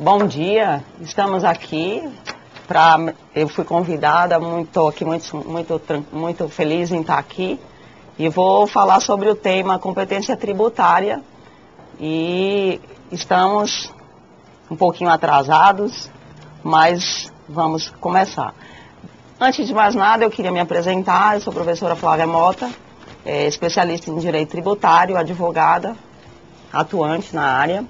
Bom dia, estamos aqui eu fui convidada, estou aqui muito feliz em estar aqui e vou falar sobre o tema competência tributária e estamos um pouquinho atrasados, mas vamos começar. Antes de mais nada, eu queria me apresentar. Eu sou a professora Flávia Mota, especialista em direito tributário, advogada, atuante na área.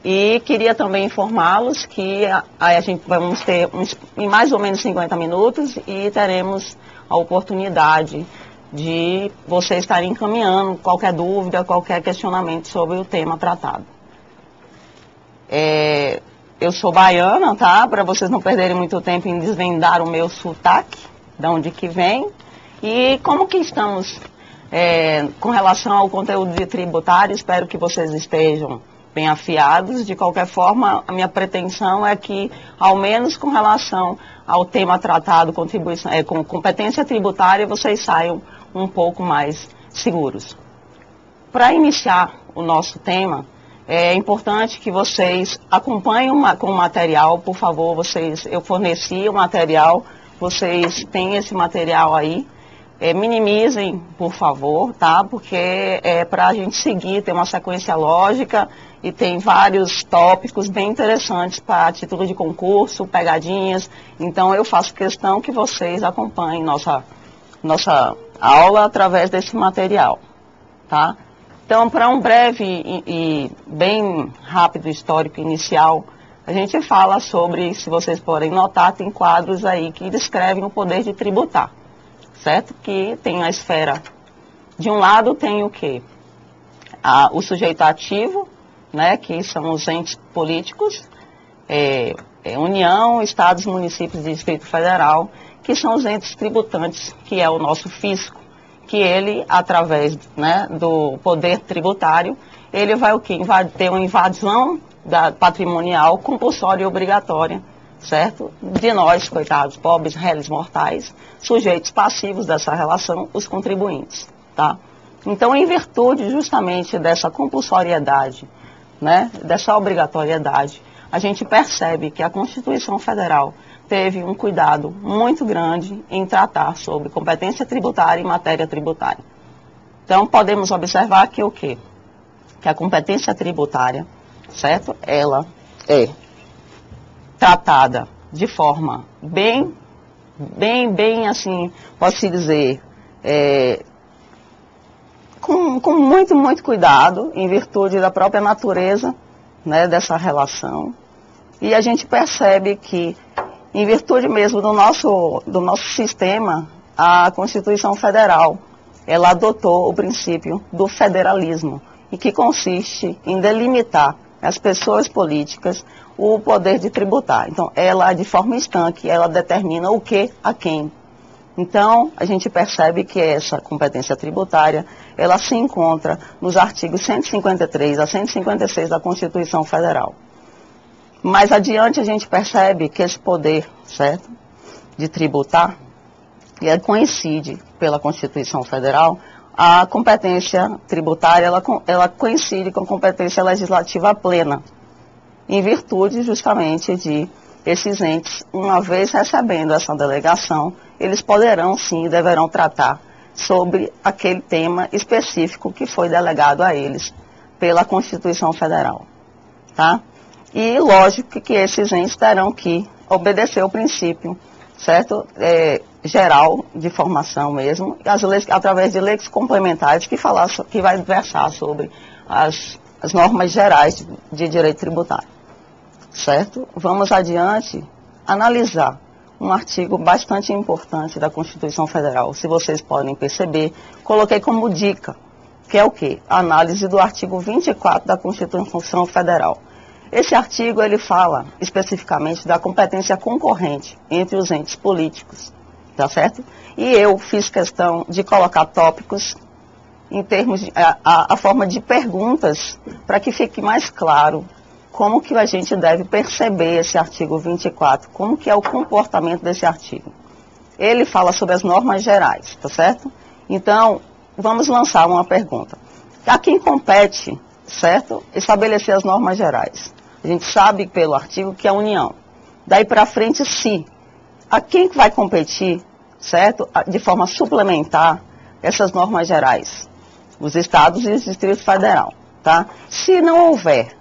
E queria também informá-los que a gente vamos ter em mais ou menos 50 minutos e teremos a oportunidade de vocês estarem encaminhando qualquer dúvida, qualquer questionamento sobre o tema tratado. Eu sou baiana, tá? Para vocês não perderem muito tempo em desvendar o meu sotaque, de onde que vem. E como que estamos com relação ao conteúdo de tributário, espero que vocês estejam bem afiados. De qualquer forma, a minha pretensão é que, ao menos com relação ao tema tratado, com competência tributária, vocês saiam um pouco mais seguros. Para iniciar o nosso tema, é importante que vocês acompanhem com o material, por favor. Eu forneci o material, vocês têm esse material aí. Minimizem, por favor, tá? Porque é para a gente seguir, tem uma sequência lógica e tem vários tópicos bem interessantes para título de concurso, pegadinhas. Então, eu faço questão que vocês acompanhem nossa aula através desse material, tá? Então, para um breve e bem rápido histórico inicial, a gente fala sobre, se vocês podem notar, tem quadros aí que descrevem o poder de tributar, certo? Que tem a esfera, de um lado tem o quê? O sujeito ativo, né, que são os entes políticos, União, Estados, Municípios e Distrito Federal, que são os entes tributantes, que é o nosso fisco, que ele, através, né, do poder tributário, ele vai o quê? Vai ter uma invasão patrimonial compulsória e obrigatória, certo? De nós, coitados, pobres, réis mortais, sujeitos passivos dessa relação, os contribuintes, tá? Então, em virtude justamente dessa compulsoriedade, né, dessa obrigatoriedade, a gente percebe que a Constituição Federal teve um cuidado muito grande em tratar sobre competência tributária e matéria tributária. Então, podemos observar que o quê? Que a competência tributária, certo? Ela é tratada de forma bem assim, posso dizer, com muito cuidado, em virtude da própria natureza, né, dessa relação. E a gente percebe que, em virtude mesmo do nosso sistema, a Constituição Federal, ela adotou o princípio do federalismo, e que consiste em delimitar as pessoas políticas o poder de tributar. Então, ela, de forma estanque, ela determina o que a quem. Então, a gente percebe que essa competência tributária, ela se encontra nos artigos 153 a 156 da Constituição Federal. Mais adiante, a gente percebe que esse poder, certo, de tributar, ele coincide, pela Constituição Federal, a competência tributária, ela coincide com a competência legislativa plena, em virtude justamente de esses entes, uma vez recebendo essa delegação, eles poderão sim, deverão tratar sobre aquele tema específico que foi delegado a eles pela Constituição Federal, tá? E lógico que esses entes terão que obedecer o princípio, certo? Geral de formação mesmo, através de leis complementares que vai versar sobre as normas gerais de direito tributário, certo? Vamos adiante analisar um artigo bastante importante da Constituição Federal. Se vocês podem perceber, coloquei como dica, que é o quê? A análise do artigo 24 da Constituição Federal. Esse artigo, ele fala especificamente da competência concorrente entre os entes políticos, tá certo? E eu fiz questão de colocar tópicos em termos de a forma de perguntas, para que fique mais claro como que a gente deve perceber esse artigo 24, como que é o comportamento desse artigo. Ele fala sobre as normas gerais, tá certo? Então, vamos lançar uma pergunta. A quem compete, certo, estabelecer as normas gerais? A gente sabe pelo artigo que é a União. Daí para frente, se. A quem vai competir, certo? De forma suplementar essas normas gerais? Os estados e o Distrito Federal, tá? Se não houver,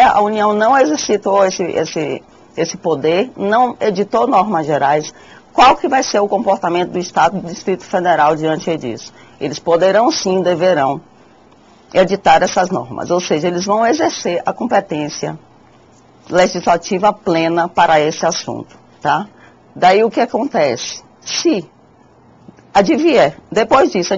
a União não exercitou esse poder, não editou normas gerais, qual que vai ser o comportamento do Estado e do Distrito Federal diante disso? Eles poderão sim, deverão editar essas normas, ou seja, eles vão exercer a competência legislativa plena para esse assunto, tá? Daí o que acontece? Se, depois disso,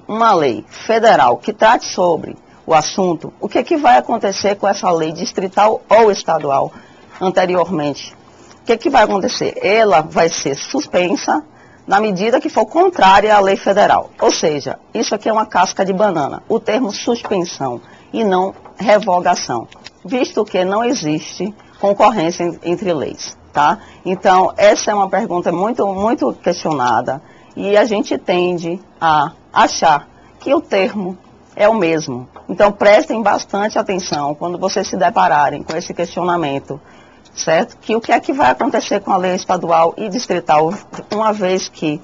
uma lei federal que trate sobre o assunto, o que vai acontecer com essa lei distrital ou estadual anteriormente? O que vai acontecer? Ela vai ser suspensa na medida que for contrária à lei federal. Ou seja, isso aqui é uma casca de banana, o termo suspensão e não revogação, visto que não existe concorrência entre leis, tá? Então, essa é uma pergunta muito questionada e a gente tende a achar que o termo é o mesmo. Então, prestem bastante atenção quando vocês se depararem com esse questionamento, certo? Que o que é que vai acontecer com a lei estadual e distrital, uma vez que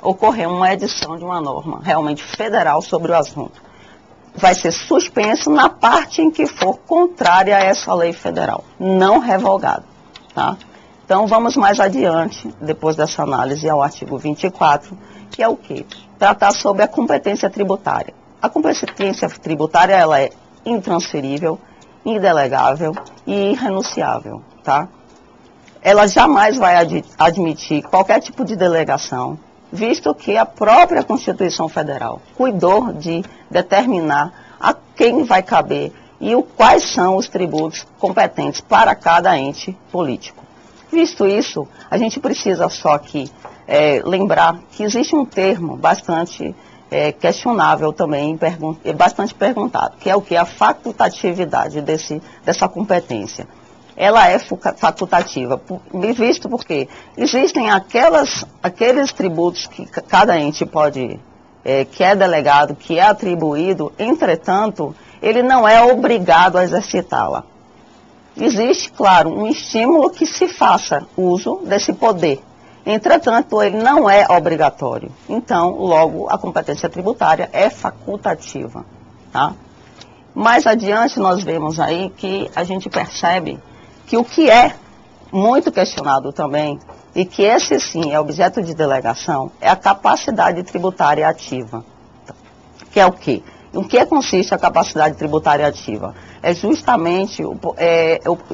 ocorrer uma edição de uma norma realmente federal sobre o assunto? Vai ser suspenso na parte em que for contrária a essa lei federal, não revogado, tá? Então, vamos mais adiante, depois dessa análise, ao artigo 24, que é o quê? Tratar sobre a competência tributária. A competência tributária, ela é intransferível, indelegável e irrenunciável, tá? Ela jamais vai admitir qualquer tipo de delegação, visto que a própria Constituição Federal cuidou de determinar a quem vai caber e quais são os tributos competentes para cada ente político. Visto isso, a gente precisa só aqui lembrar que existe um termo bastante questionável também, bastante perguntado, que é o que? A facultatividade dessa competência. Ela é facultativa, visto porque existem aqueles tributos que cada ente pode, que é delegado, que é atribuído, entretanto, ele não é obrigado a exercitá-la. Existe, claro, um estímulo que se faça uso desse poder. Entretanto, ele não é obrigatório. Então, logo, a competência tributária é facultativa, tá? Mais adiante, nós vemos aí que a gente percebe que o que é muito questionado também, e que esse sim é objeto de delegação, é a capacidade tributária ativa. Que é o quê? Em que consiste a capacidade tributária ativa? É justamente,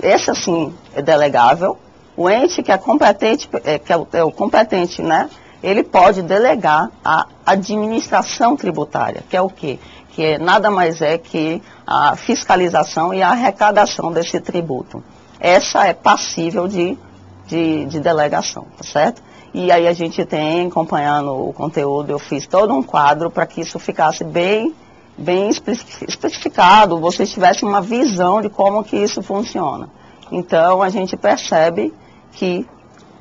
esse assim é delegável, o ente que é competente, o competente, né? Ele pode delegar a administração tributária, que é o quê? Que nada mais é que a fiscalização e a arrecadação desse tributo. Essa é passível de delegação, tá certo? E aí a gente tem, acompanhando o conteúdo, eu fiz todo um quadro para que isso ficasse bem especificado, vocês tivessem uma visão de como que isso funciona. Então, a gente percebe que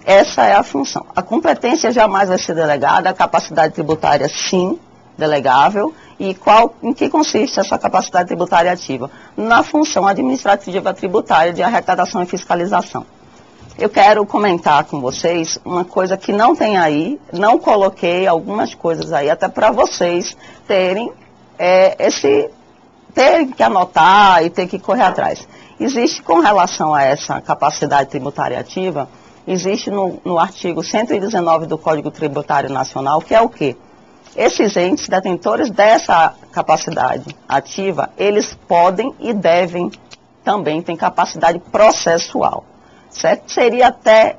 essa é a função. A competência jamais vai ser delegada, a capacidade tributária, sim, delegável. E em que consiste essa capacidade tributária ativa? Na função administrativa tributária de arrecadação e fiscalização. Eu quero comentar com vocês uma coisa que não tem aí, não coloquei algumas coisas aí, até para vocês terem que anotar e ter que correr atrás. Existe, com relação a essa capacidade tributária ativa, existe no artigo 119 do Código Tributário Nacional, que é o quê? Esses entes detentores dessa capacidade ativa, eles podem e devem também ter capacidade processual, certo? Seria até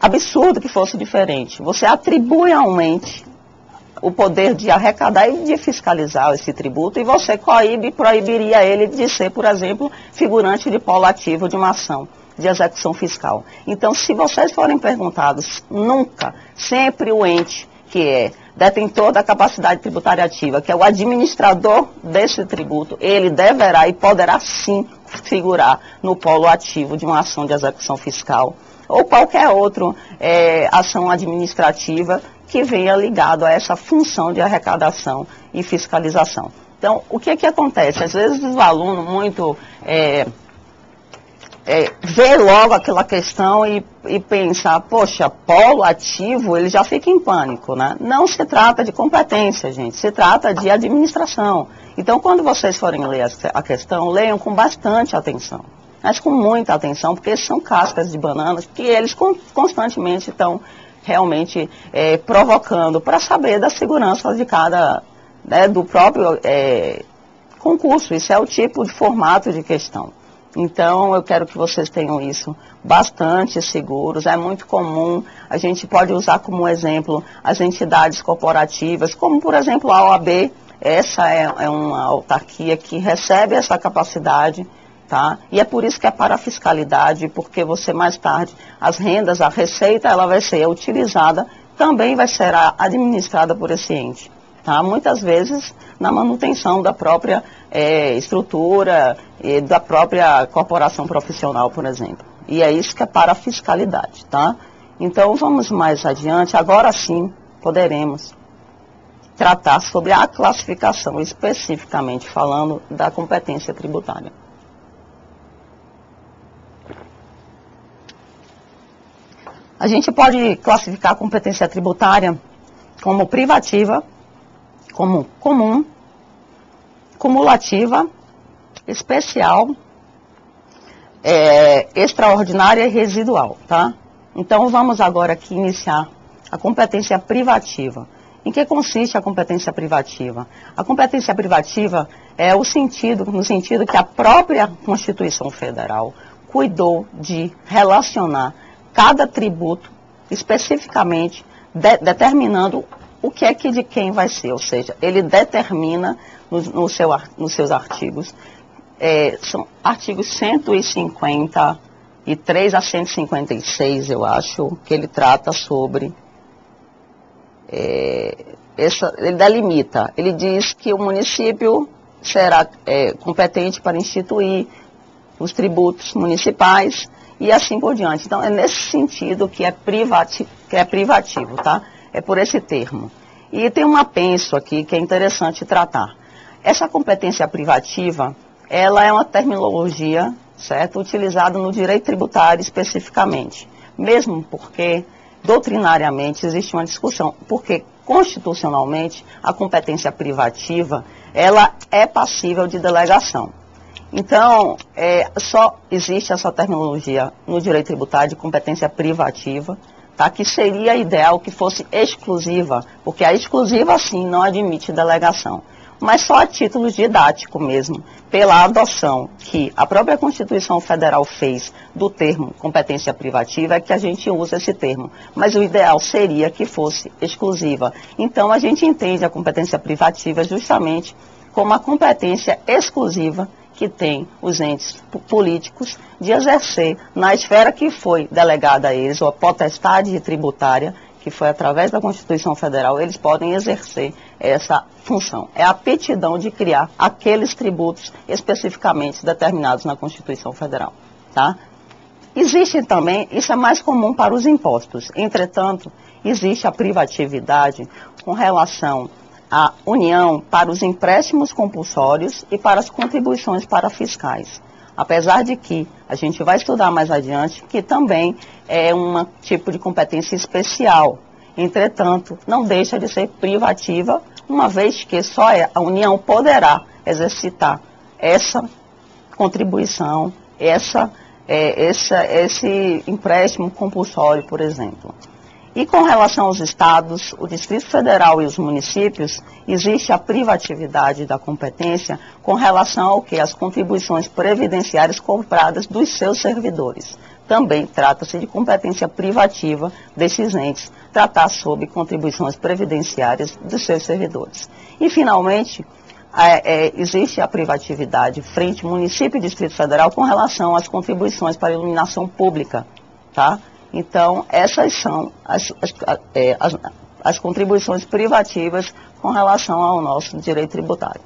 absurdo que fosse diferente. Você atribui a um ente o poder de arrecadar e de fiscalizar esse tributo e você proibiria ele de ser, por exemplo, figurante de polo ativo de uma ação de execução fiscal. Então, se vocês forem perguntados, sempre o ente que é detentor da capacidade tributária ativa, que é o administrador desse tributo, ele deverá e poderá sim figurar no polo ativo de uma ação de execução fiscal ou qualquer outra ação administrativa que venha ligado a essa função de arrecadação e fiscalização. Então, o que acontece? Às vezes o aluno muito vê logo aquela questão e pensa, poxa, polo ativo, ele já fica em pânico, né? Não se trata de competência, gente, se trata de administração. Então, quando vocês forem ler a questão, leiam com bastante atenção, mas com muita atenção, porque são cascas de bananas que eles constantemente estão realmente provocando para saber da segurança de cada, do próprio concurso. Isso é o tipo de formato de questão. Então, eu quero que vocês tenham isso bastante seguros. É muito comum, a gente pode usar como exemplo as entidades corporativas, como, por exemplo, a OAB. Essa é uma autarquia que recebe essa capacidade, tá? E é por isso que é para a fiscalidade, porque você mais tarde, as rendas, a receita, ela vai ser utilizada, também vai ser administrada por esse ente, tá? Muitas vezes na manutenção da própria estrutura e da própria corporação profissional, por exemplo. E é isso que é para a fiscalidade, tá? Então, vamos mais adiante. Agora sim, poderemos tratar sobre a classificação, especificamente falando da competência tributária. A gente pode classificar a competência tributária como privativa, como comum, cumulativa, especial, extraordinária e residual, tá? Então, vamos agora aqui iniciar a competência privativa. Em que consiste a competência privativa? A competência privativa é no sentido que a própria Constituição Federal cuidou de relacionar cada tributo especificamente, determinando o que é que de quem vai ser, ou seja, ele determina nos seus artigos, são artigos 153 a 156, eu acho, que ele trata sobre, ele delimita, ele diz que o município será competente para instituir os tributos municipais e assim por diante. Então, é nesse sentido que é privativo, tá? É por esse termo. E tem um apenso aqui que é interessante tratar. Essa competência privativa, ela é uma terminologia, certo? Utilizada no direito tributário especificamente. Mesmo porque, doutrinariamente, existe uma discussão. Porque, constitucionalmente, a competência privativa, ela é passível de delegação. Então, só existe essa terminologia no direito tributário de competência privativa, tá? Que seria ideal que fosse exclusiva, porque a exclusiva, sim, não admite delegação. Mas só a título didático mesmo, pela adoção que a própria Constituição Federal fez do termo competência privativa, é que a gente usa esse termo. Mas o ideal seria que fosse exclusiva. Então, a gente entende a competência privativa justamente como a competência exclusiva que tem os entes políticos de exercer na esfera que foi delegada a eles, ou a potestade tributária, que foi através da Constituição Federal, eles podem exercer essa função. É a aptidão de criar aqueles tributos especificamente determinados na Constituição Federal, tá? Existe também, isso é mais comum para os impostos, entretanto, existe a privatividade com relação a União para os empréstimos compulsórios e para as contribuições para fiscais. Apesar de que a gente vai estudar mais adiante que também é um tipo de competência especial. Entretanto, não deixa de ser privativa, uma vez que só a União poderá exercitar essa contribuição, esse empréstimo compulsório, por exemplo. E com relação aos estados, o Distrito Federal e os municípios, existe a privatividade da competência com relação ao que? As contribuições previdenciárias cobradas dos seus servidores. Também trata-se de competência privativa desses entes, tratar sobre contribuições previdenciárias dos seus servidores. E, finalmente, existe a privatividade frente município e Distrito Federal com relação às contribuições para iluminação pública, tá? Então, essas são as contribuições privativas com relação ao nosso direito tributário.